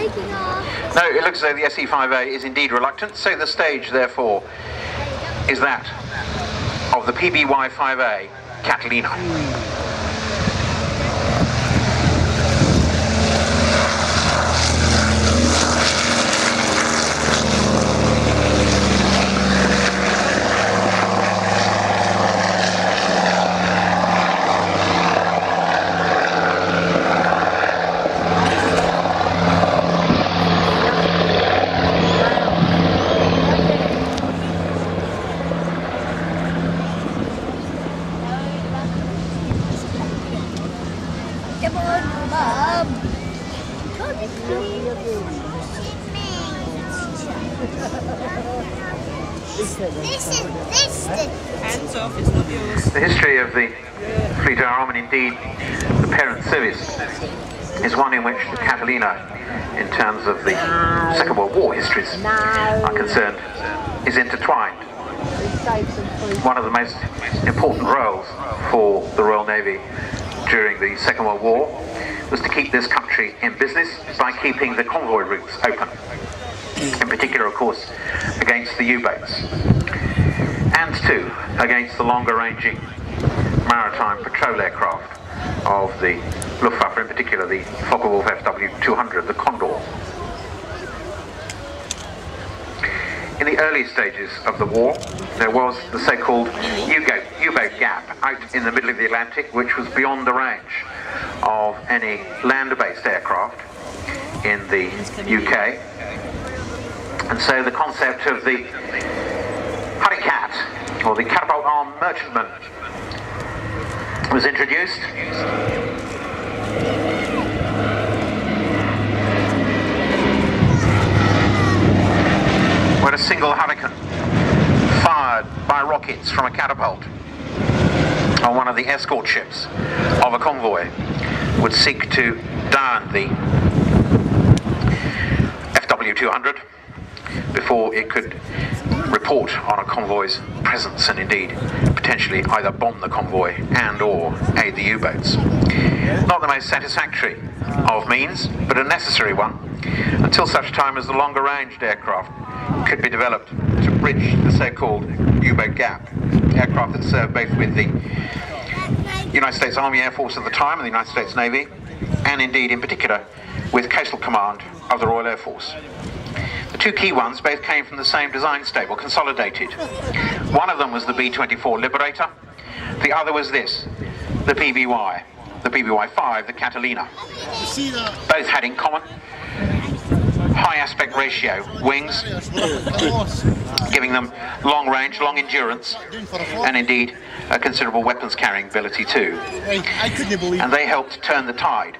No, it looks as though the SE-5A is indeed reluctant, so the stage, therefore, is that of the PBY-5A Catalina. Come on, Mum. Hands off, it's not yours. The history of the Fleet Air Arm, and indeed the parent service, is one in which the Catalina, in terms of the Second World War histories are concerned, is intertwined. One of the most important roles for the Royal Navy during the Second World War was to keep this country in business by keeping the convoy routes open, in particular, of course, against the U-boats, and too against the longer-ranging maritime patrol aircraft of the Luftwaffe, in particular the Focke-Wulf FW-200, the Condor. In the early stages of the war, there was the so-called U-boat gap out in the middle of the Atlantic, which was beyond the range of any land-based aircraft in the UK. And so the concept of the Hurricat, or the catapult-armed merchantman, was introduced. Where a single Hurricane, fired by rockets from a catapult on one of the escort ships of a convoy, would seek to down the FW-200 before it could report on a convoy's presence and indeed potentially either bomb the convoy and or aid the U-boats. Not the most satisfactory of means, but a necessary one, until such time as the longer ranged aircraft could be developed to bridge the so-called U-boat gap. Aircraft that served both with the United States Army Air Force at the time and the United States Navy, and indeed in particular with Coastal Command of the Royal Air Force. The two key ones both came from the same design stable, consolidated. One of them was the B-24 Liberator, the other was this, the PBY-5, the Catalina. Both had in common high aspect ratio wings, giving them long range, long endurance, and indeed a considerable weapons carrying ability too. And they helped turn the tide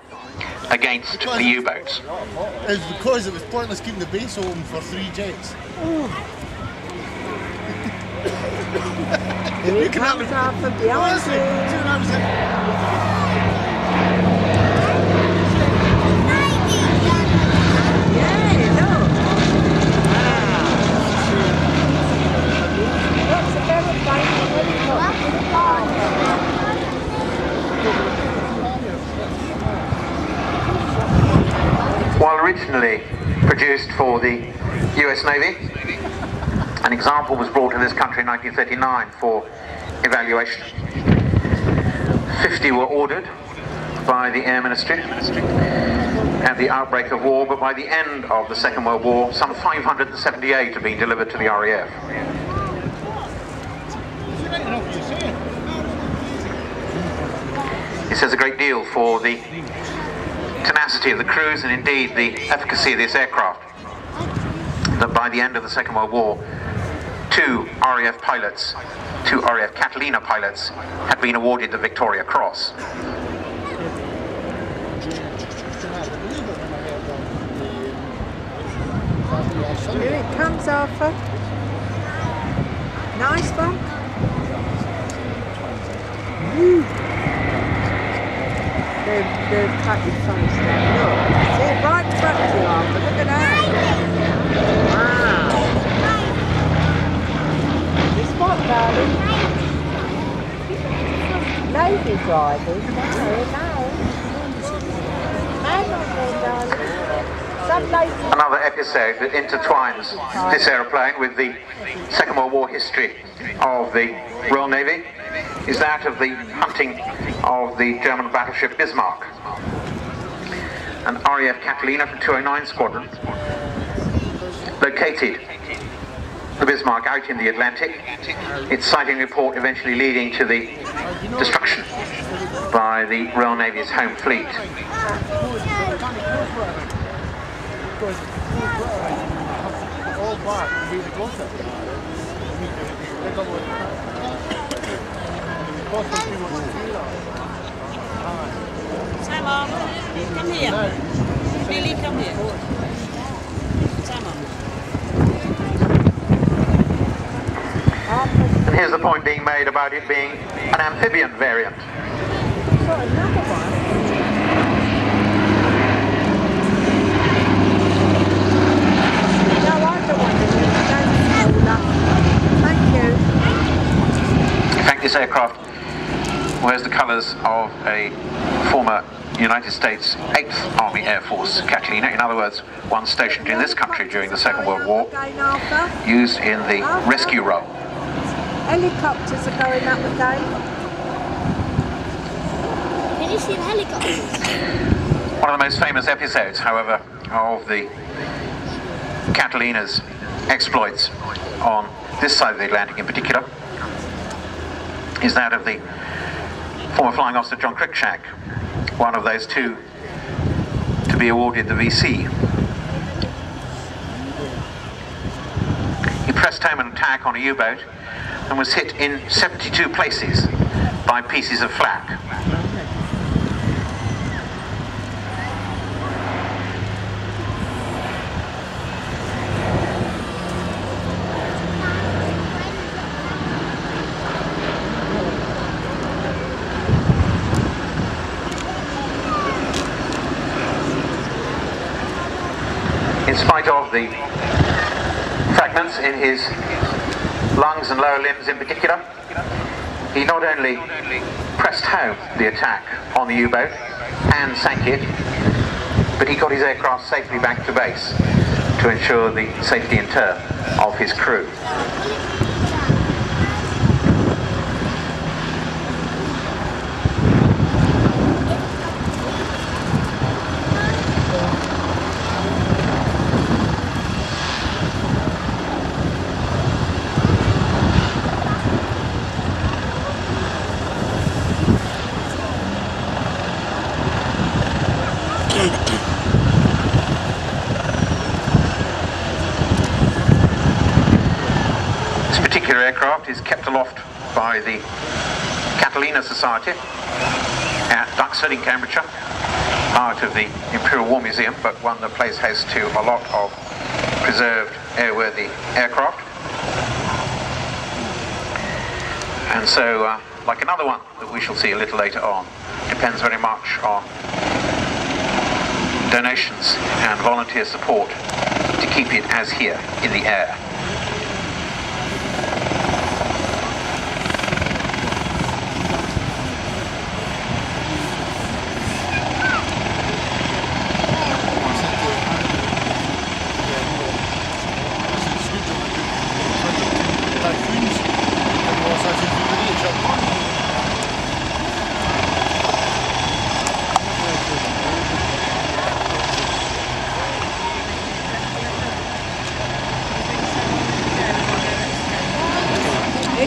against the U-boats. It's because it was pointless keeping the base open for 3 jets. Here it comes up from behind you. While originally produced for the US Navy, an example was brought to this country in 1939 for evaluation. 50 were ordered by the Air Ministry at the outbreak of war, but by the end of the Second World War, some 578 had been delivered to the RAF. It says a great deal for the tenacity of the crews and indeed the efficacy of this aircraft that by the end of the Second World War, two RAF Catalina pilots had been awarded the Victoria Cross. Here it comes, Arthur. Nice one. They're cutting funny stuff. Look, see, right in front of you, Arthur. Look at that. Wow. This what, darling? Lady drivers? No. Man on there, darling. So Another episode that intertwines this aeroplane with the Second World War history of the Royal Navy is that of the hunting of the German battleship Bismarck. An RAF Catalina from 209 Squadron located the Bismarck out in the Atlantic, its sighting report eventually leading to the destruction by the Royal Navy's home fleet. Simon, come here. Billy, come here. Simon. And here's the point being made about it being an amphibian variant. In fact, this aircraft wears the colours of a former United States 8th Army Air Force Catalina, in other words, one stationed in this country during the Second World War, used in the rescue role. Helicopters are going up again. Can you see the helicopters? One of the most famous episodes, however, of the Catalina's exploits on this side of the Atlantic in particular is that of the former flying officer John Cruikshank, one of those two to be awarded the VC. He pressed home an attack on a U-boat and was hit in 72 places by pieces of flak. In spite of the fragments in his lungs and lower limbs in particular, he not only pressed home the attack on the U-boat and sank it, but he got his aircraft safely back to base to ensure the safety and turn of his crew. This particular aircraft is kept aloft by the Catalina Society at Duxford in Cambridgeshire, part of the Imperial War Museum, but one that plays host to a lot of preserved airworthy aircraft. And so, like another one that we shall see a little later on, depends very much on donations and volunteer support to keep it as here in the air.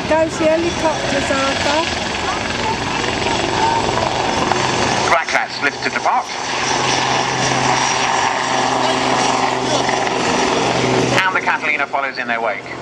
Goes the helicopters, Arthur. Black hats lift to depart. And the Catalina follows in their wake.